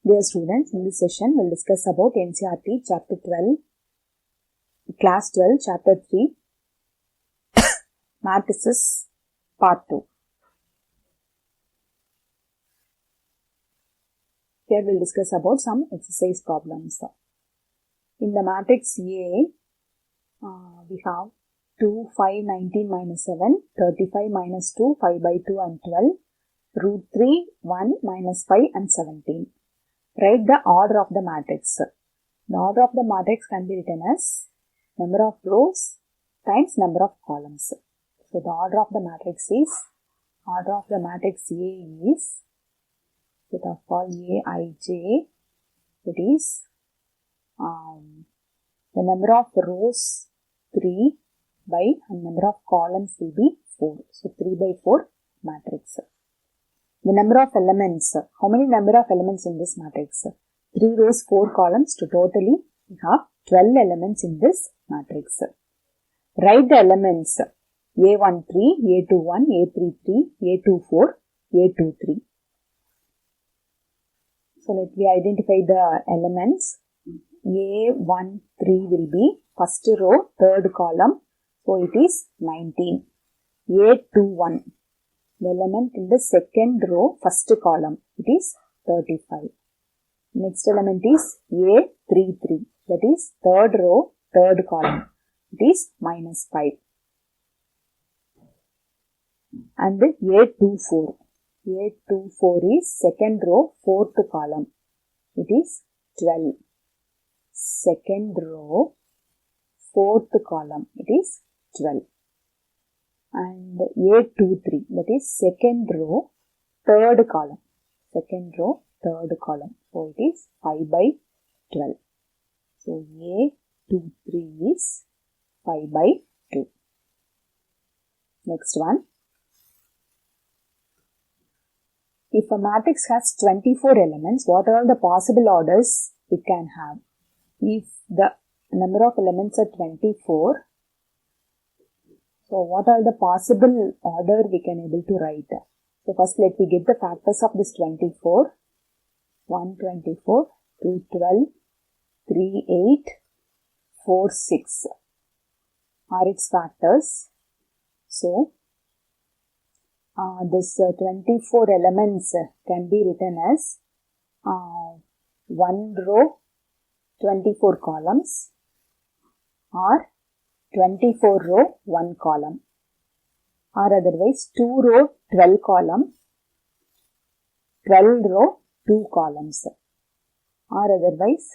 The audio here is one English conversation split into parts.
Dear students, in this session we'll discuss about NCERT Chapter 12, Class 12, Chapter 3, Matrices, Part 2. Here we'll discuss about some exercise problems. In the matrix A, we have 2, 5, 19 minus 7, 35 minus 2, 5 by 2 and 12, root 3, 1 minus 5 and 17. Write the order of the matrix. The order of the matrix can be written as number of rows times number of columns. So the order of the matrix is, order of the matrix A is, set of all Aij, it is the number of rows 3 by and number of columns will be 4. So 3 by 4 matrix. The number of elements, how many number of elements in this matrix? 3 rows, 4 columns, to totally we have 12 elements in this matrix. Write the elements A13, A21, A33, A24, A23. So let me identify the elements. A13 will be first row, third column, so it is 19. A21, the element in the second row, first column, it is 35. Next element is A33, that is third row, third column, it is minus 5. And A24, A24 is second row, fourth column, it is 12. Second row, fourth column, it is 12. And A23, that is second row, third column. Second row, third column. So it is 5 by 12. So A23 is 5 by 2. Next one. If a matrix has 24 elements, what are the possible orders it can have? If the number of elements are 24, so what are the possible order we can able to write? So first let me get the factors of this 24. 1, 24, 2, 12, 3, 8, 4, 6 are its factors. So this 24 elements can be written as 1 row, 24 columns, or 24 row, 1 column, or otherwise 2 row, 12 column, 12 row, 2 columns, or otherwise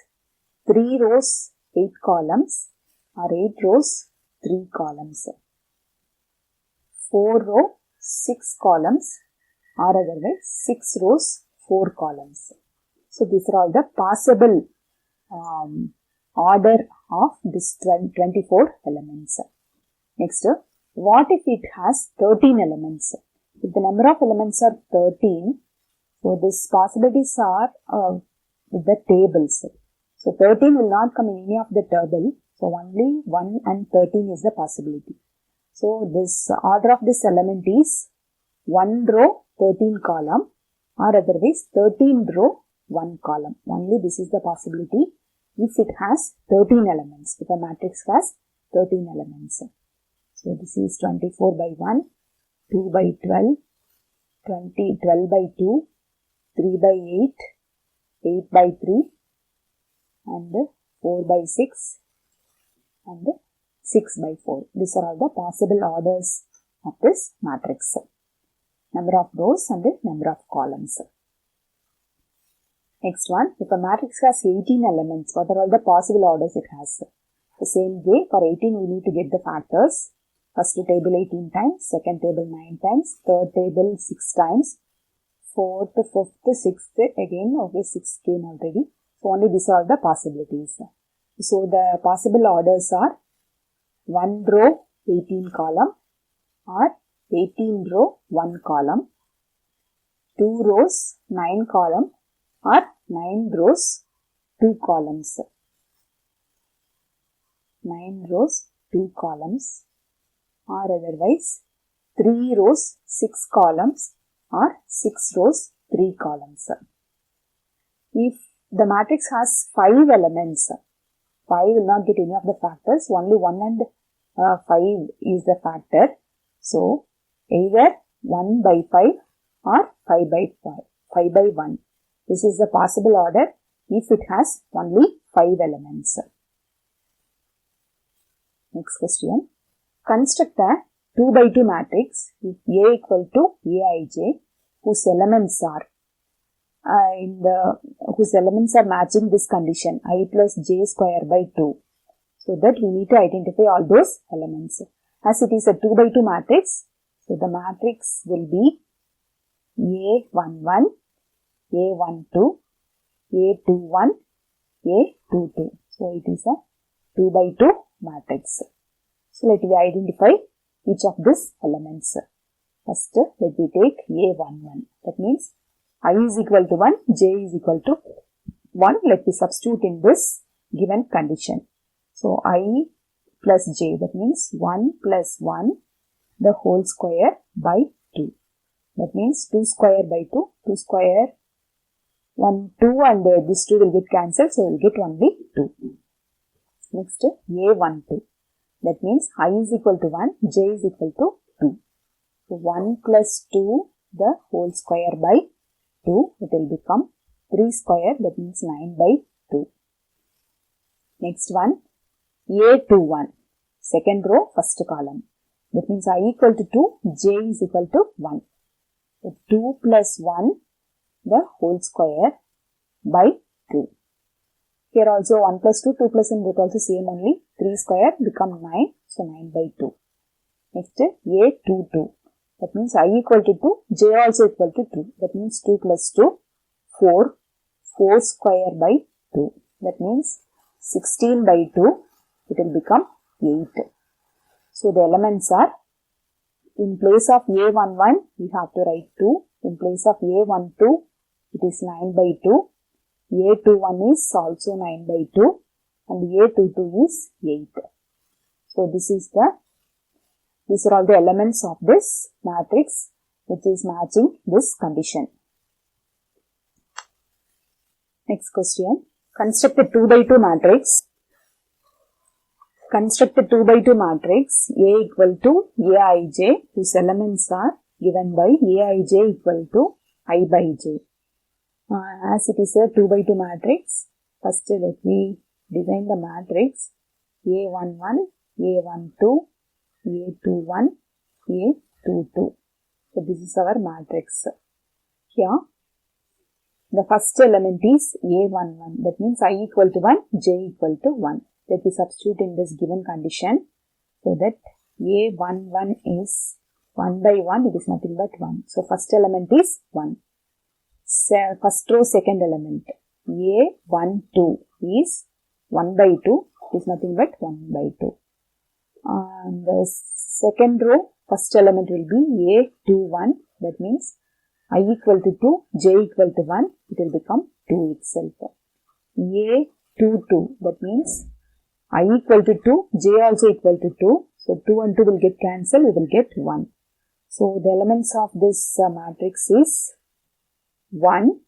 3 rows, 8 columns, or 8 rows, 3 columns, 4 row, 6 columns, or otherwise 6 rows, 4 columns. So these are all the possible order of this 24 elements. Next, what if it has 13 elements? If the number of elements are 13, so these possibilities are with the tables. So 13 will not come in any of the table. So only 1 and 13 is the possibility. So this order of this element is 1 row, 13 column, or otherwise 13 row, 1 column. Only this is the possibility if it has 13 elements, if a matrix has 13 elements. So this is 24 by 1, 2 by 12, 12 by 2, 3 by 8, 8 by 3, and 4 by 6, and 6 by 4. These are all the possible orders of this matrix. Number of rows and the number of columns. Next one, if a matrix has 18 elements, what are all the possible orders it has? The same way, for 18 we need to get the factors. First table 18 times, second table 9 times, third table 6 times, fourth, fifth, sixth, again, okay, 6 came already. So only these are the possibilities. So the possible orders are 1 row, 18 column, or 18 row, 1 column, 2 rows, 9 column, or 9 rows, 2 columns. 9 rows, 2 columns, or otherwise 3 rows, 6 columns, or 6 rows, 3 columns. if the matrix has 5 elements, 5 will not get any of the factors, only 1 and 5 is the factor. So, either 1 by 5 or 5 by 5, 5 by 1. This is the possible order if it has only 5 elements. Next question. Construct a 2 by 2 matrix if A equal to Aij whose elements are matching this condition I plus j square by 2. So that we need to identify all those elements. As it is a 2 by 2 matrix, so the matrix will be A11, A12, A21, A22. So it is a 2 by 2 matrix. So let me identify each of these elements. First, let me take A11. That means I is equal to 1, j is equal to 1. Let me substitute in this given condition. So I plus j, that means 1 plus 1 the whole square by 2. That means 2 square by 2, 2 square, 1, 2 and this 2 will get cancelled, so we will get only 2. Next, A12. That means I is equal to 1, j is equal to 2. So 1 plus 2 the whole square by 2, it will become 3 square, that means 9 by 2. Next one, A21, second row, first column. That means I equal to 2, j is equal to 1. So 2 plus 1, the whole square by 2. Here also 1 plus 2, 2 plus 1 both also same only. 3 square become 9, so 9 by 2. Next, A22. That means I equal to 2, j also equal to 2. That means 2 plus 2, 4. 4 square by 2. That means 16 by 2, it will become 8. So the elements are, in place of A11, we have to write 2. In place of A12, it is 9 by 2. A21 is also 9 by 2. And A22 is 8. So these are all the elements of this matrix which is matching this condition. Next question. Construct a 2 by 2 matrix. Construct a 2 by 2 matrix A equal to Aij whose elements are given by Aij equal to I by j. As it is a 2 by 2 matrix, first let me design the matrix A11, A12, A21, A22. So this is our matrix. Here, the first element is A11. That means I equal to 1, j equal to 1. Let me substitute in this given condition. So that A11 is 1 by 1, it is nothing but 1. So first element is 1. First row, second element. A12 is 1 by 2, it is nothing but 1 by 2. And the second row, first element will be A21. That means I equal to 2, j equal to 1, it will become 2 itself. A22, that means I equal to 2, j also equal to 2. So 2 and 2 will get cancelled, we will get 1. So the elements of this matrix is 1,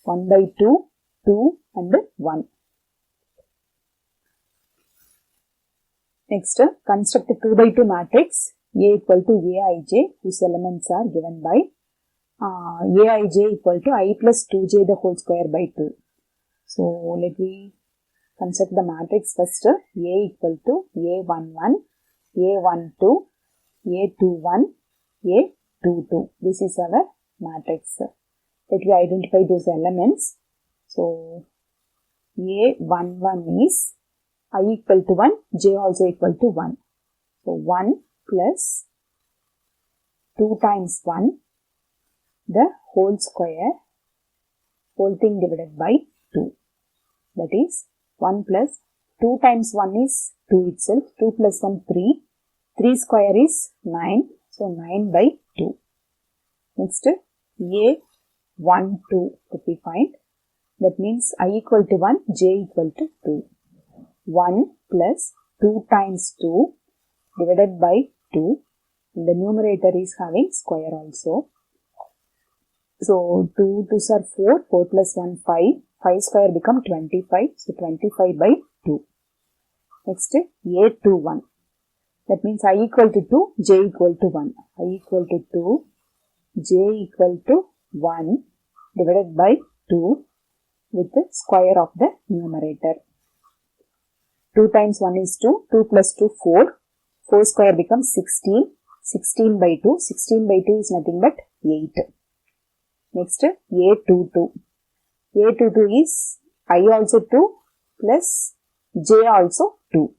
1 by 2, 2 and 1. Next, construct a 2 by 2 matrix A equal to Aij whose elements are given by Aij equal to I plus 2j the whole square by 2. So let me construct the matrix first. A equal to A11, A12, A21, A22. This is our matrix. Let me identify those elements. So A11 is I equal to 1, j also equal to 1. So 1 plus 2 times 1, the whole square, whole thing divided by 2. That is 1 plus 2 times 1 is 2 itself. 2 plus 1, 3. 3 square is 9. So 9 by 2. Next, A12 that we find. That means I equal to 1, j equal to 2. 1 plus 2 times 2 divided by 2. The numerator is having square also. So 2 2s are 4, 4 plus 1 5 5 square become 25. So 25 by 2. Next, A21. That means I equal to 2, J equal to 1. I equal to 2, J equal to 1 divided by 2 with the square of the numerator. 2 times 1 is 2. 2 plus 2, 4. 4 square becomes 16. 16 by 2. 16 by 2 is nothing but 8. Next, A22. A22 is I also 2 plus J also 2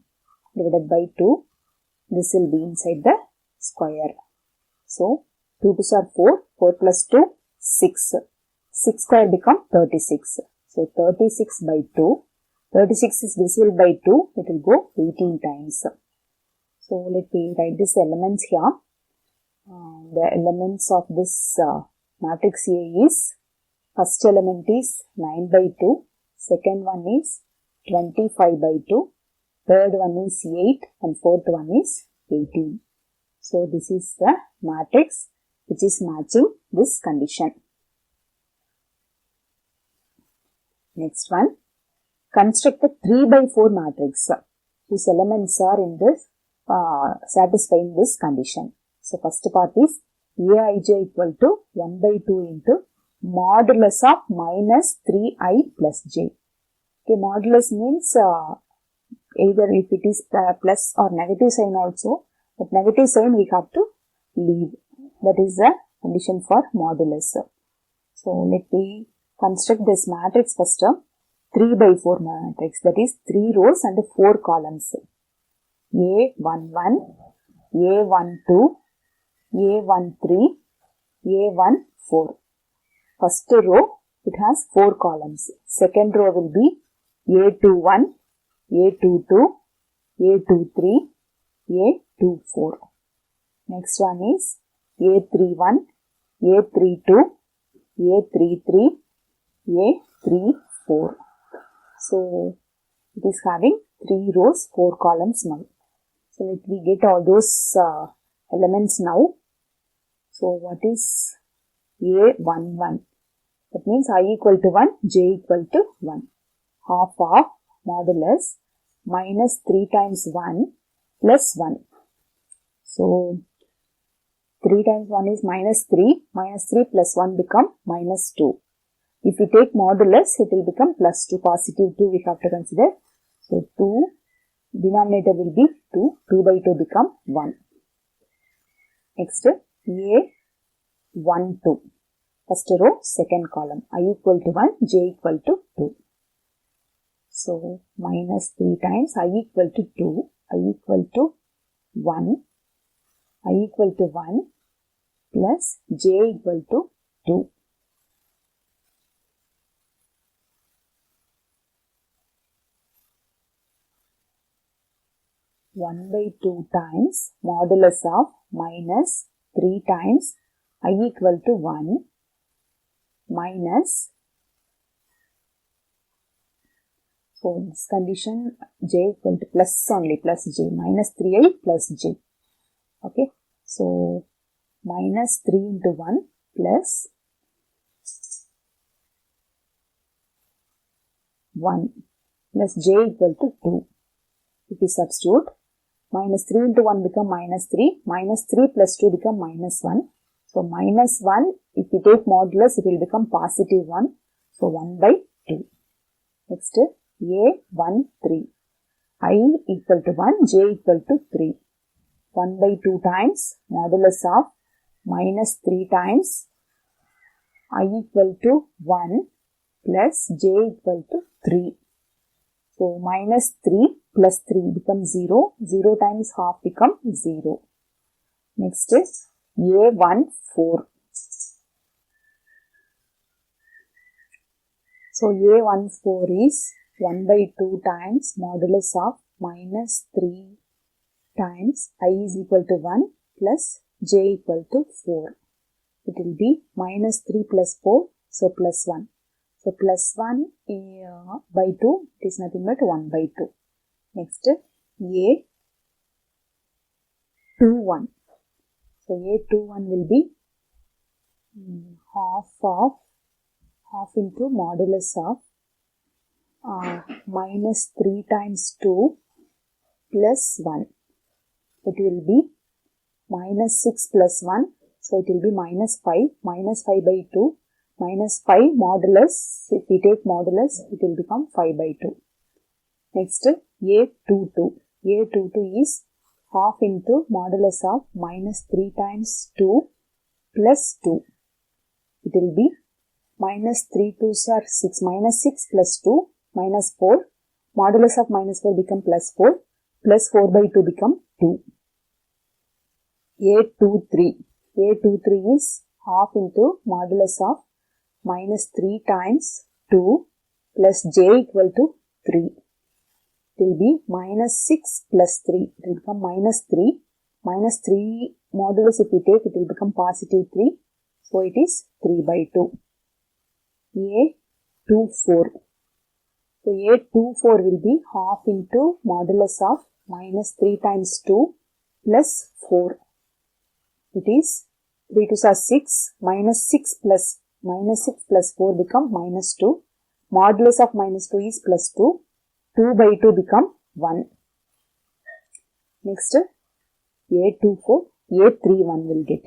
divided by 2. This will be inside the square. So, 2 2s are 4. 4 plus 2, 6. 6 square become 36. So, 36 by 2. 36 is divisible by 2. It will go 18 times. So, let me write these elements here. The elements of this matrix A is, first element is 9 by 2. Second one is 25 by 2. Third one is 8 and fourth one is 18. So, this is the matrix which is matching this condition. Next one, construct a 3 by 4 matrix whose elements are in this satisfying this condition. So, first part is Aij equal to 1 by 2 into modulus of minus 3i plus j. Okay, modulus means either if it is plus or negative sign also, but negative sign we have to leave. That is the condition for modulus. So, let me construct this matrix first. 3 by 4 matrix, that is 3 rows and 4 columns. A11, A12, A13, A14. First row, it has 4 columns. Second row will be A21, A22, A23, A24. Next one is A31, A32, A33, A34. So, it is having 3 rows, 4 columns now. So, let me get all those elements now. So, what is A11? That means I equal to 1, J equal to 1. Half of modulus minus 3 times 1 plus 1. So, 3 times 1 is minus 3. Minus 3 plus 1 become minus 2. If you take modulus, it will become plus 2. Positive 2 we have to consider. So, 2, denominator will be 2. 2 by 2 become 1. Next, A12. First row, second column. I equal to 1, J equal to 2. So, minus 3 times I equal to 2. I equal to 1. I equal to 1 plus J equal to 2. One by 2 times modulus of minus 3 times I equal to 1 minus, so in this condition J equal to plus only, plus J, minus 3i plus J. Okay, so minus 3 into 1 plus 1 plus J equal to 2. If we substitute, minus 3 into 1 become minus 3, minus 3 plus 2 become minus 1. So, minus 1, if we take modulus, it will become positive 1. So, 1 by 2. Next, A13. I equal to 1, J equal to 3. 1 by 2 times modulus of minus 3 times I equal to 1 plus J equal to 3. So, minus 3 plus 3 becomes 0. 0 times half become 0. Next is A14. So, A14 is 1 by 2 times modulus of minus 3 times I is equal to 1 plus J equal to 4. It will be minus 3 plus 4, so plus 1. So, plus 1 by 2, it is nothing but 1 by 2. Next, A21. So, A21 will be half into modulus of minus 3 times 2 plus 1. It will be minus 6 plus 1. So it will be minus 5. Minus 5 by 2. Minus 5 modulus. If we take modulus, it will become 5 by 2. Next, A22. A22 is half into modulus of minus 3 times 2 plus 2. It will be minus 3 2s are 6. Minus 6 plus 2 minus 4. Modulus of minus 4 become plus 4. Plus 4 by 2 become 2. A23. A23 is half into modulus of minus 3 times 2 plus j equal to 3. It will be minus 6 plus 3. It will become minus 3. Minus 3 modulus if we take, it will become positive 3. So it is 3 by 2. A24. So A24 will be half into modulus of minus 3 times 2 plus 4. It is 3 2s are 6. Minus 6 plus 4 become minus 2. Modulus of minus 2 is plus 2. 2 by 2 become 1. Next, A24, A31 will get.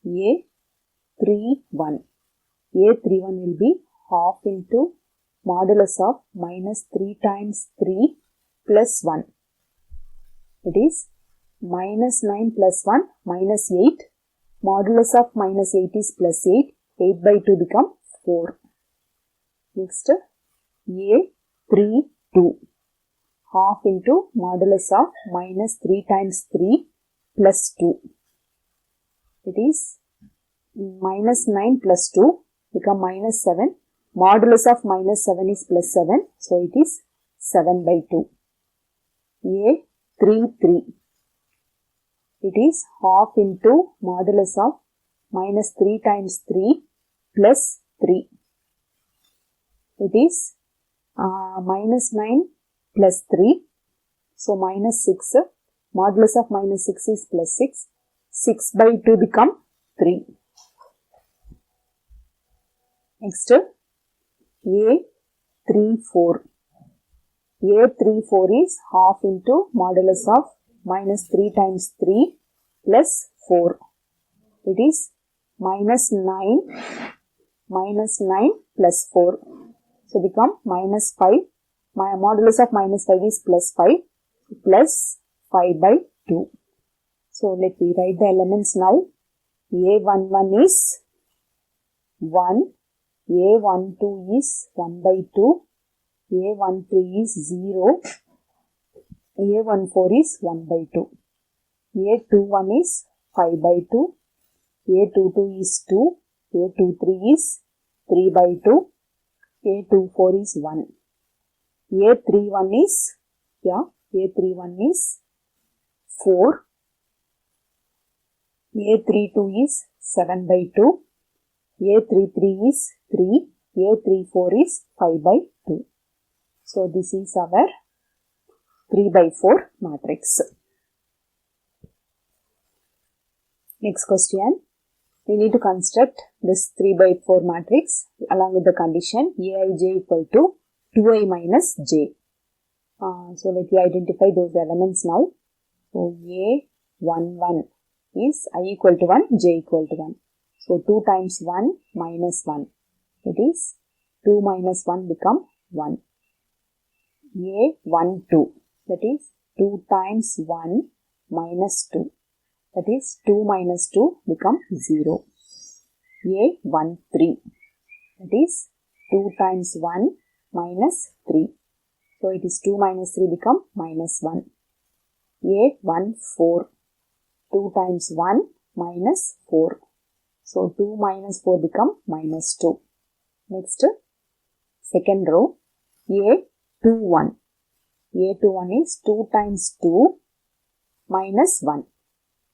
A31. A31 will be half into modulus of minus 3 times 3 plus 1. It is minus 9 plus 1 minus 8. Modulus of minus 8 is plus 8. 8 by 2 become 4. Next, A32. Half into modulus of minus 3 times 3 plus 2. It is minus 9 plus 2 become minus 7. Modulus of minus 7 is plus 7. So it is 7 by 2. A33. It is half into modulus of minus 3 times 3 plus 3. It is minus 9 plus 3. So minus 6. Modulus of minus 6 is plus 6. 6 by 2 become 3. Next, A34. A34 is half into modulus of minus 3 times 3 plus 4. It is minus 9 plus 4. So become minus 5. My modulus of minus 5 is plus 5 plus 5 by 2. So let me write the elements now. A11 is 1. A12 is 1 by 2. A13 is 0. A14 is 1 by 2. A21 is 5 by 2. A22 is 2. A23 is 3 by 2. A24 is 1. A31 is, A31 is 4. A32 is 7 by 2. A33 is 3. A34 is 5 by 2. So this is our 3 by 4 matrix. Next question. We need to construct this 3 by 4 matrix along with the condition Aij equal to 2i minus j. So let you identify those elements now. So A11 is I equal to 1, j equal to 1. So 2 times 1 minus 1. It is 2 minus 1 become 1. A12, that is 2 times 1 minus 2. That is 2 minus 2 become 0. A13, that is 2 times 1 minus 3. So it is 2 minus 3 become minus 1. A14, 2 times 1 minus 4. So 2 minus 4 become minus 2. Next, second row, A21. A21 is 2 times 2 minus 1.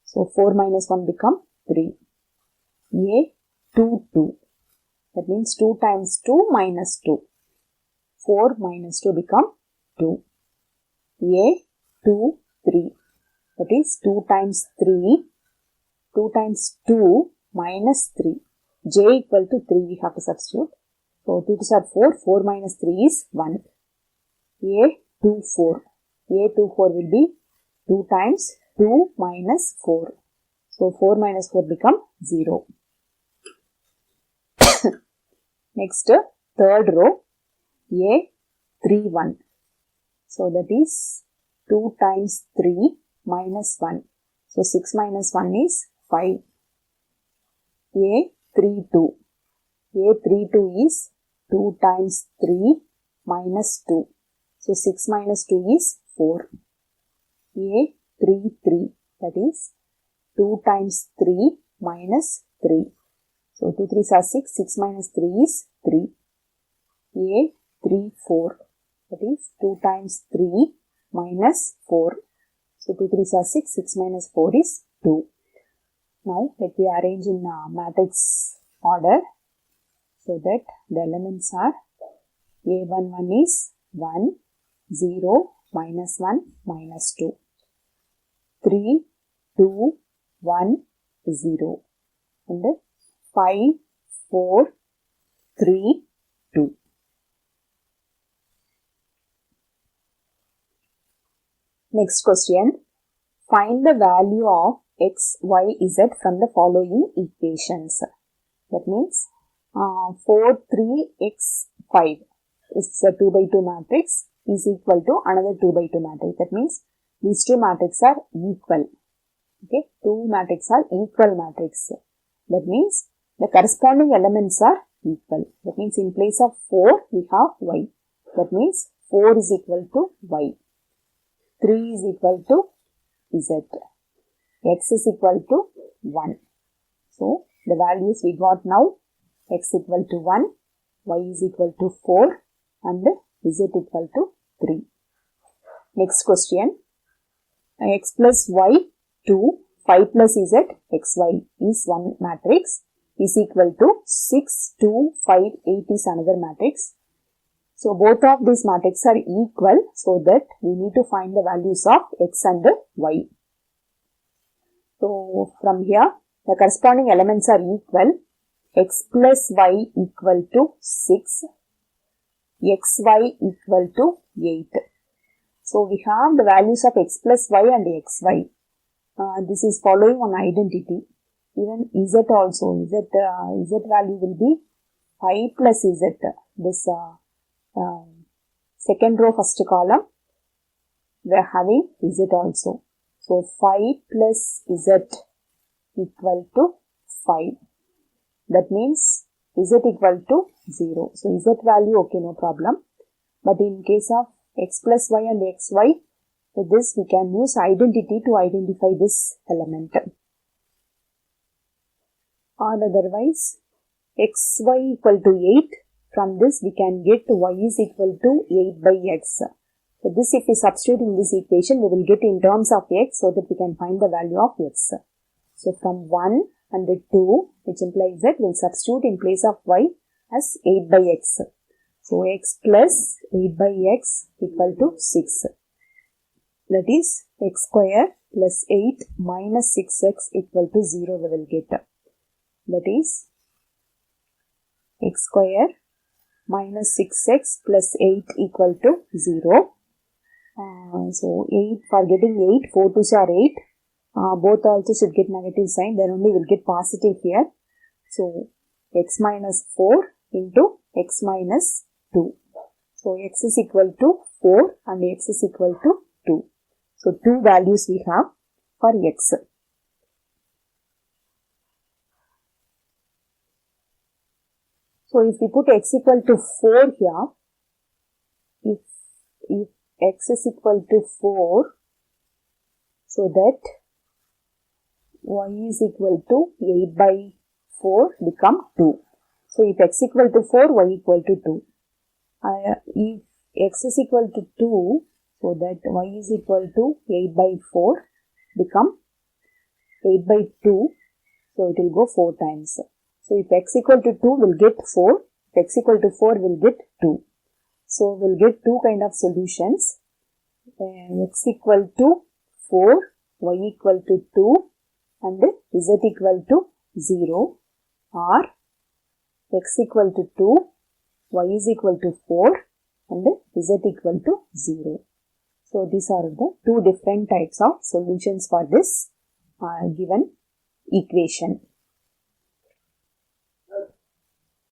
So 4 minus 1 become 3. A22. That means 2 times 2 minus 2. 4 minus 2 become 2. A23. That is 2 times 3. 2 times 2 minus 3. J equal to 3 we have to substitute. So 2 to are 4. 4 minus 3 is 1. A24. A24 will be 2 times 2 minus 4. So 4 minus 4 become 0. Next, third row, A31. So that is 2 times 3 minus 1. So 6 minus 1 is 5. A32. A32 is 2 times 3 minus 2. So 6 minus 2 is 4. A33. That is 2 times 3 minus 3. So 2 3s are 6. 6 minus 3 is 3. A34. That is 2 times 3 minus 4. So 2 3s are 6. 6 minus 4 is 2. Now let me arrange in matrix order so that the elements are A11 is 1, 0, minus 1, minus 2. 3, 2, 1, 0. And 5, 4, 3, 2. Next question. Find the value of x, y, z from the following equations. That means 4, 3, x, 5 is a 2 by 2 matrix is equal to another 2 by 2 matrix. That means these two matrices are equal. Okay, two matrices are equal matrix. That means the corresponding elements are equal. That means in place of 4 we have y. That means 4 is equal to y. 3 is equal to z. X is equal to 1. So the values we got now, x equal to 1, y is equal to 4 and z equal to 3. Next question. X plus y 2, 5 plus z, xy is one matrix is equal to 6, 2, 5, 8 is another matrix. So both of these matrices are equal, so that we need to find the values of x and y. So from here the corresponding elements are equal. X plus y equal to 6, xy equal to 8. So we have the values of x plus y and xy. This is following one identity. Even z also, z value will be 5 plus z. This second row first column we are having z also. So 5 plus z equal to 5. That means z equal to 0. So z value okay, no problem. But in case of x plus y and xy, with this we can use identity to identify this element. Or otherwise xy equal to 8. From this we can get y is equal to 8 by x. So this, if we substitute in this equation, we will get in terms of x so that we can find the value of x. So from 1 and 2, which implies that we will substitute in place of y as 8 by x. So x plus 8 by x equal to 6. That is x square plus 8 minus 6x equal to 0 we will get. That is x square minus 6x plus 8 equal to 0. So 8, for getting 8, 4 2s are 8. Both also should get negative sign, then only we'll get positive here. So x minus 4 into x minus 2. So x is equal to 4 and x is equal to 2. So two values we have for x. So if we put x equal to 4 here, if x is equal to 4, so that y is equal to 8 by 4 become 2. So if x equal to 4, y equal to 2. If x is equal to 2, so that y is equal to 8 by 4 become 8 by 2. So it will go 4 times. So if x equal to 2 will get 4, if x equal to 4 will get 2. So we'll get two kind of solutions. X equal to 4, y equal to 2 and z equal to 0, or x equal to 2, y is equal to 4 and z equal to 0. So these are the two different types of solutions for this given equation.